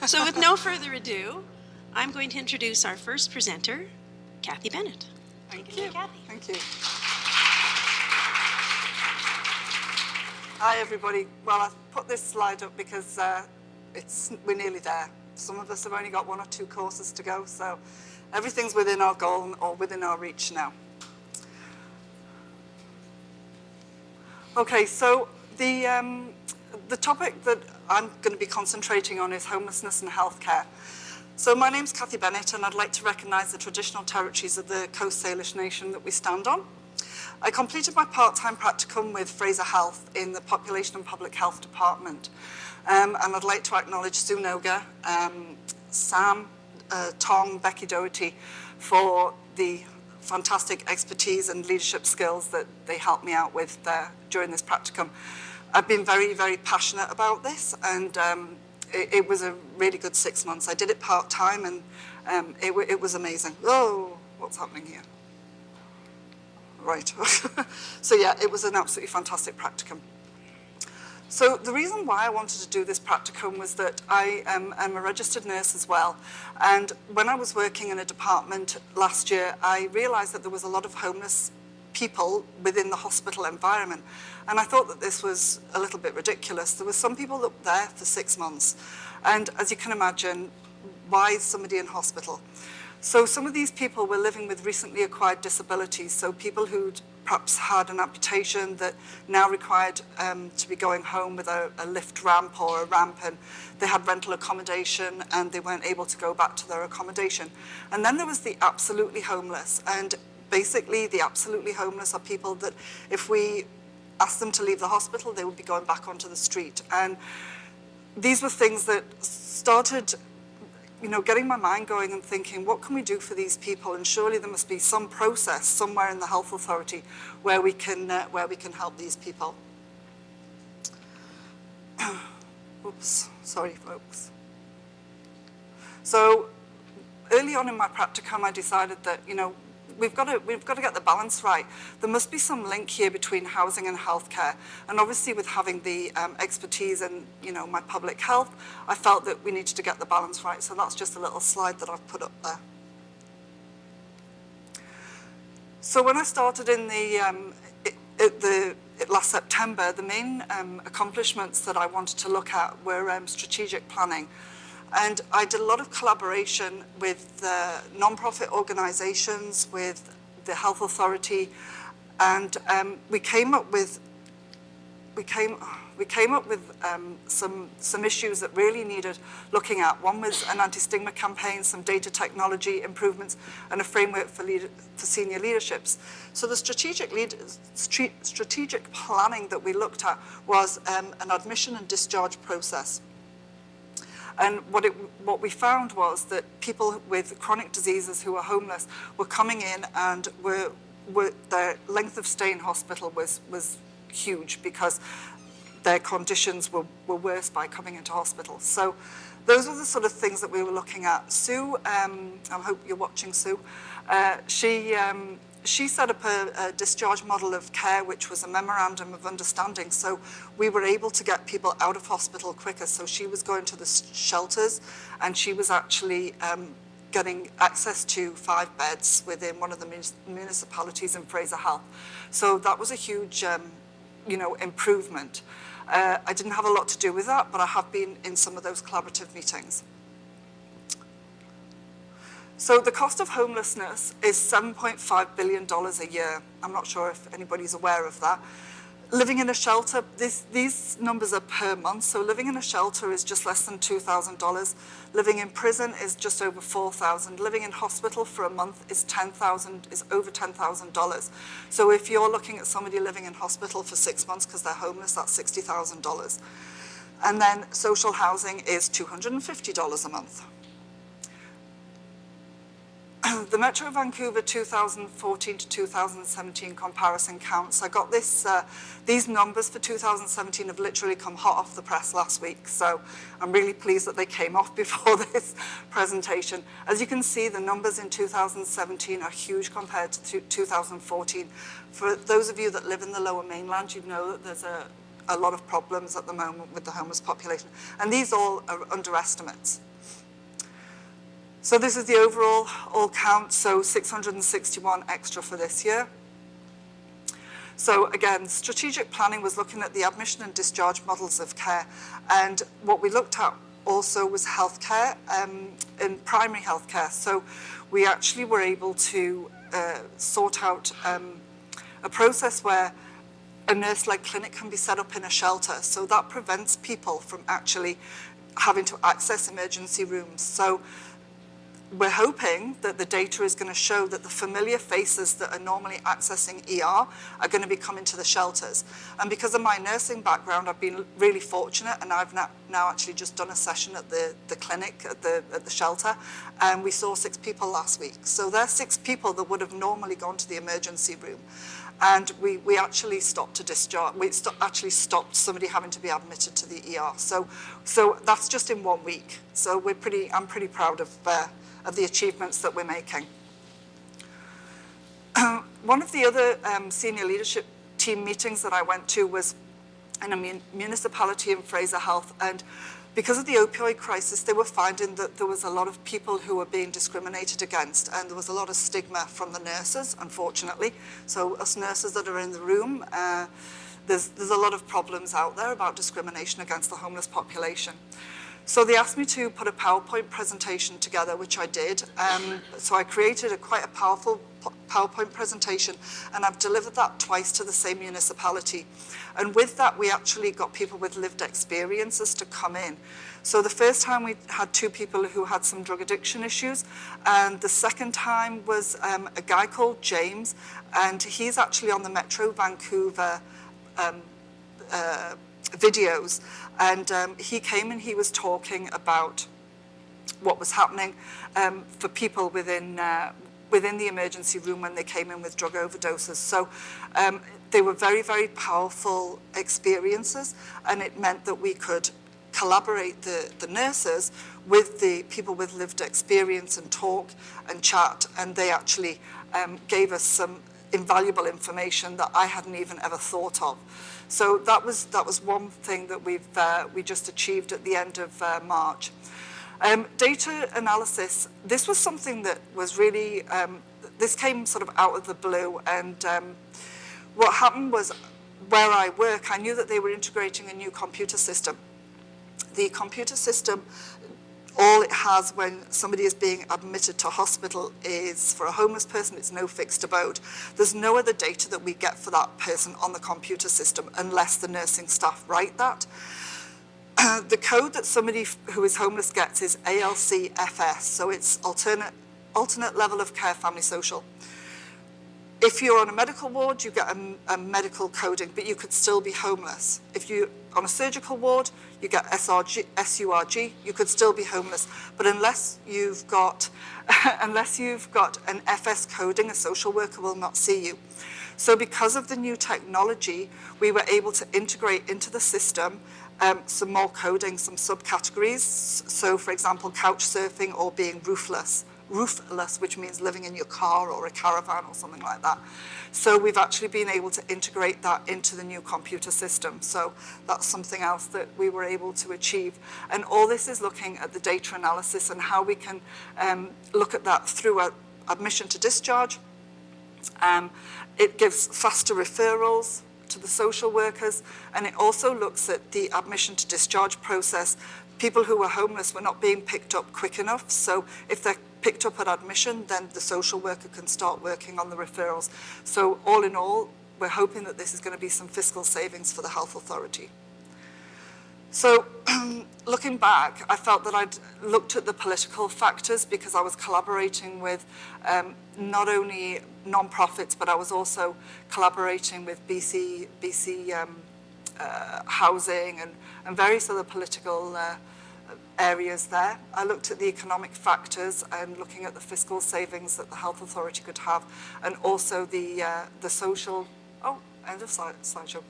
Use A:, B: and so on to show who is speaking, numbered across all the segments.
A: So with no further ado, I'm going to introduce our first presenter, Cathy Bennett.
B: Thank you.
A: Cathy.
B: Thank you. Hi, everybody. Well, I've put this slide up because we're nearly there. Some of us have only got 1 or 2 courses to go, so everything's within our goal or within our reach now. Okay, so the topic that I'm going to be concentrating on is homelessness and healthcare. So my name's Cathy Bennett, and I'd like to recognise the traditional territories of the Coast Salish Nation that we stand on. I completed my part-time practicum with Fraser Health in the Population and Public Health Department. And I'd like to acknowledge Sue Noga, Sam, Tong, Becky Doherty for the fantastic expertise and leadership skills that they helped me out with during this practicum. I've been very, very passionate about this, and it was a really good 6 months. I did it part-time, and it was amazing. Oh, what's happening here? Right. So yeah, it was an absolutely fantastic practicum. So the reason why I wanted to do this practicum was that I am a registered nurse as well. And when I was working in a department last year, I realized that there was a lot of homeless people within the hospital environment. And I thought that this was a little bit ridiculous. There were some people that were there for 6 months. And as you can imagine, why is somebody in hospital? So some of these people were living with recently acquired disabilities, so people who'd perhaps had an amputation that now required to be going home with a lift ramp or a ramp, and they had rental accommodation and they weren't able to go back to their accommodation. And then there was the absolutely homeless, and basically the absolutely homeless are people that if we asked them to leave the hospital, they would be going back onto the street. And these were things that started getting my mind going and thinking, what can we do for these people? And surely there must be some process somewhere in the health authority where we can help these people. Oops, sorry, folks. So early on in my practicum, I decided that we've got to get the balance right. There must be some link here between housing and healthcare. And obviously with having the expertise in my public health, I felt that we needed to get the balance right. So that's just a little slide that I've put up there. So when I started in last September, the main accomplishments that I wanted to look at were strategic planning. And I did a lot of collaboration with non-profit organisations, with the health authority, and we came up with some issues that really needed looking at. One was an anti-stigma campaign, some data technology improvements, and a framework for senior leaderships. So the strategic planning that we looked at was an admission and discharge process. And what we found was that people with chronic diseases who were homeless were coming in, and their length of stay in hospital was huge because their conditions were worse by coming into hospital. So those were the sort of things that we were looking at. Sue, I hope you're watching, Sue, she set up a discharge model of care, which was a memorandum of understanding. So we were able to get people out of hospital quicker. So she was going to the shelters, and she was actually getting access to 5 beds within one of the municipalities in Fraser Health. So that was a huge, improvement. I didn't have a lot to do with that, but I have been in some of those collaborative meetings. So the cost of homelessness is $7.5 billion a year. I'm not sure if anybody's aware of that. Living in a shelter, these numbers are per month. So living in a shelter is just less than $2,000. Living in prison is just over $4,000. Living in hospital for a month is over $10,000. So if you're looking at somebody living in hospital for 6 months because they're homeless, that's $60,000. And then social housing is $250 a month. The Metro Vancouver 2014 to 2017 comparison counts. I got these numbers for 2017 have literally come hot off the press last week, so I'm really pleased that they came off before this presentation. As you can see, the numbers in 2017 are huge compared to 2014. For those of you that live in the Lower Mainland, you know that there's a a lot of problems at the moment with the homeless population. And these all are underestimates. So this is the overall all count, so 661 extra for this year. So again, strategic planning was looking at the admission and discharge models of care. And what we looked at also was healthcare, in primary healthcare. So we actually were able to sort out a process where a nurse-led clinic can be set up in a shelter. So that prevents people from actually having to access emergency rooms. So we're hoping that the data is going to show that the familiar faces that are normally accessing ER are going to be coming to the shelters. And because of my nursing background, I've been really fortunate, and I've now actually just done a session at the clinic, at the shelter, and we saw 6 people last week. So there's 6 people that would have normally gone to the emergency room. And we actually stopped a discharge. We actually stopped somebody having to be admitted to the ER. So that's just in 1 week. So I'm pretty proud of the achievements that we're making. One of the other senior leadership team meetings that I went to was in a municipality in Fraser Health, and because of the opioid crisis, they were finding that there was a lot of people who were being discriminated against, and there was a lot of stigma from the nurses, unfortunately. So us nurses that are in the room, there's a lot of problems out there about discrimination against the homeless population. So they asked me to put a PowerPoint presentation together, which I did. So I created quite a powerful PowerPoint presentation, and I've delivered that twice to the same municipality. And with that, we actually got people with lived experiences to come in. So the first time we had 2 people who had some drug addiction issues, and the second time was a guy called James, and he's actually on the Metro Vancouver videos, and he came and he was talking about what was happening for people within the emergency room when they came in with drug overdoses. So they were very, very powerful experiences, and it meant that we could collaborate the nurses with the people with lived experience and talk and chat, and they actually gave us some invaluable information that I hadn't even ever thought of. So that was one thing that we just achieved at the end of March. Data analysis, this was something that was really, this came sort of out of the blue, and what happened was, where I work, I knew that they were integrating a new computer system. The computer system, all it has when somebody is being admitted to hospital is, for a homeless person, it's no fixed abode. There's no other data that we get for that person on the computer system unless the nursing staff write that. The code that somebody who is homeless gets is ALCFS, so it's alternate level of care, family, social. If you're on a medical ward, you get a medical coding, but you could still be homeless. If you're on a surgical ward, you get SURG, you could still be homeless. But unless you've got an FS coding, a social worker will not see you. So because of the new technology, we were able to integrate into the system some more coding, some subcategories. So for example, couch surfing or being roofless, which means living in your car or a caravan or something like that. So we've actually been able to integrate that into the new computer system. So that's something else that we were able to achieve. And all this is looking at the data analysis and how we can look at that through admission to discharge. It gives faster referrals to the social workers, and it also looks at the admission to discharge process. People who were homeless were not being picked up quick enough, so if they're picked up at admission, then the social worker can start working on the referrals. So all in all, we're hoping that this is going to be some fiscal savings for the health authority. So looking back, I felt that I'd looked at the political factors because I was collaborating with not only non-profits, but I was also collaborating with BC Housing and various other political areas there. I looked at the economic factors and looking at the fiscal savings that the health authority could have, and also the social, end of slideshow.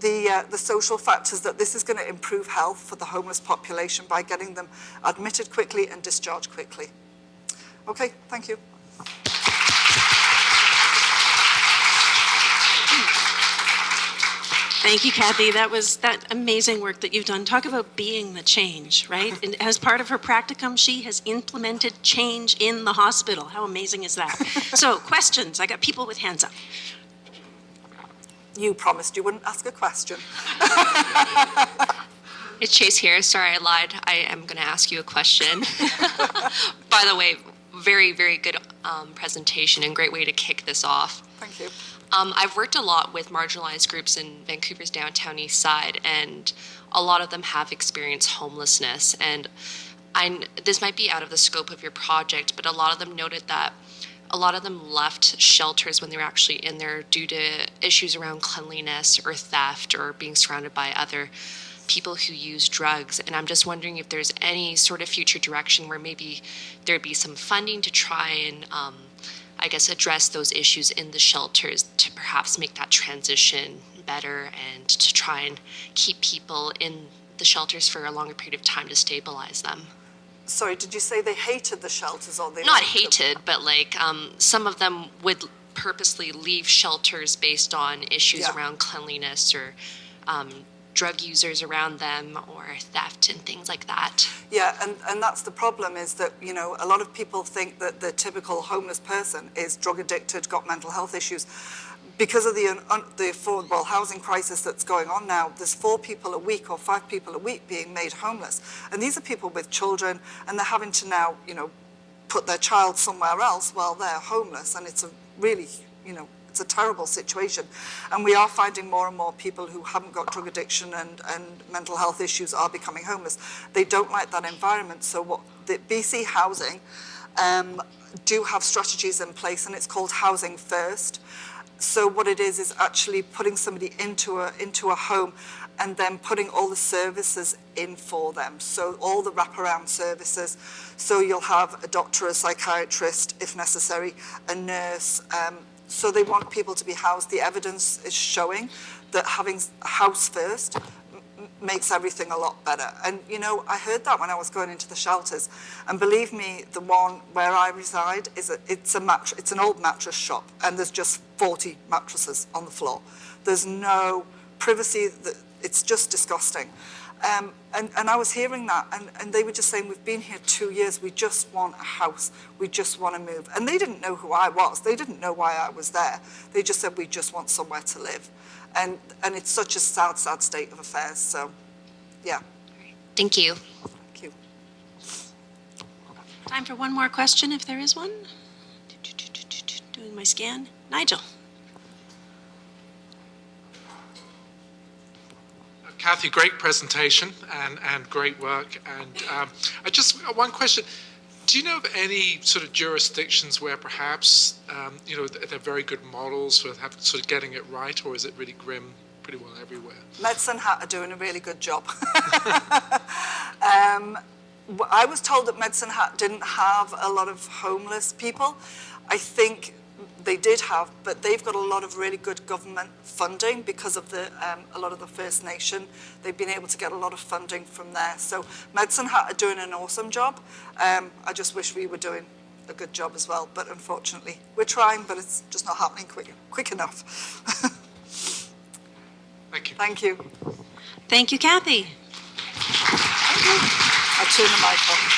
B: The social factors that this is going to improve health for the homeless population by getting them admitted quickly and discharged quickly. Okay, thank you.
A: Thank you, Cathy. That was that amazing work that you've done. Talk about being the change, right? And as part of her practicum, she has implemented change in the hospital. How amazing is that? So, questions. I got people with hands up.
B: You promised you wouldn't ask a question.
C: It's Chase here. Sorry, I lied. I am going to ask you a question. By the way, very, very good presentation and great way to kick this off.
B: Thank you.
C: I've worked a lot with marginalized groups in Vancouver's downtown east side, and a lot of them have experienced homelessness. And this might be out of the scope of your project, but a lot of them noted that a lot of them left shelters when they were actually in there due to issues around cleanliness or theft or being surrounded by other people who use drugs. And I'm just wondering if there's any sort of future direction where maybe there'd be some funding to try and address those issues in the shelters to perhaps make that transition better and to try and keep people in the shelters for a longer period of time to stabilize them.
B: Sorry, did you say they hated the shelters or they
C: Not
B: liked them?
C: hated, but some of them would purposely leave shelters based on issues around cleanliness or drug users around them or theft and things like that.
B: Yeah, and that's the problem is that, you know, a lot of people think that the typical homeless person is drug addicted, got mental health issues. Because of the affordable housing crisis that's going on now, there's 4 people a week or 5 people a week being made homeless. And these are people with children, and they're having to now, you know, put their child somewhere else while they're homeless. And it's a really, you know, it's a terrible situation. And we are finding more and more people who haven't got drug addiction and mental health issues are becoming homeless. They don't like that environment. So what the BC Housing do have strategies in place, and it's called Housing First. So what it is actually putting somebody into a home and then putting all the services in for them. So all the wraparound services. So you'll have a doctor, a psychiatrist, if necessary, a nurse. So they want people to be housed. The evidence is showing that having house first makes everything a lot better. And, you know, I heard that when I was going into the shelters. And believe me, the one where I reside, it's an old mattress shop, and there's just 40 mattresses on the floor. There's no privacy. It's just disgusting. And I was hearing that, and they were just saying, we've been here 2 years, we just want a house, we just want to move. And they didn't know who I was. They didn't know why I was there. They just said, we just want somewhere to live. And it's such a sad, sad state of affairs. So, yeah.
C: Thank you.
B: Thank you.
A: Time for one more question, if there is one. Doing my scan. Nigel.
D: Cathy, great presentation and great work. And I just one question. Do you know of any sort of jurisdictions where perhaps, you know, they're very good models for sort of getting it right, or is it really grim pretty well everywhere?
B: Medicine Hat are doing a really good job. I was told that Medicine Hat didn't have a lot of homeless people. I think they did have, but they've got a lot of really good government funding because of a lot of the First Nation. They've been able to get a lot of funding from there. So Medicine Hat are doing an awesome job. I just wish we were doing a good job as well, but unfortunately we're trying, but it's just not happening quick enough.
D: Thank you.
B: Thank you.
A: Thank you, Cathy.
B: Thank you. I'll turn the mic off.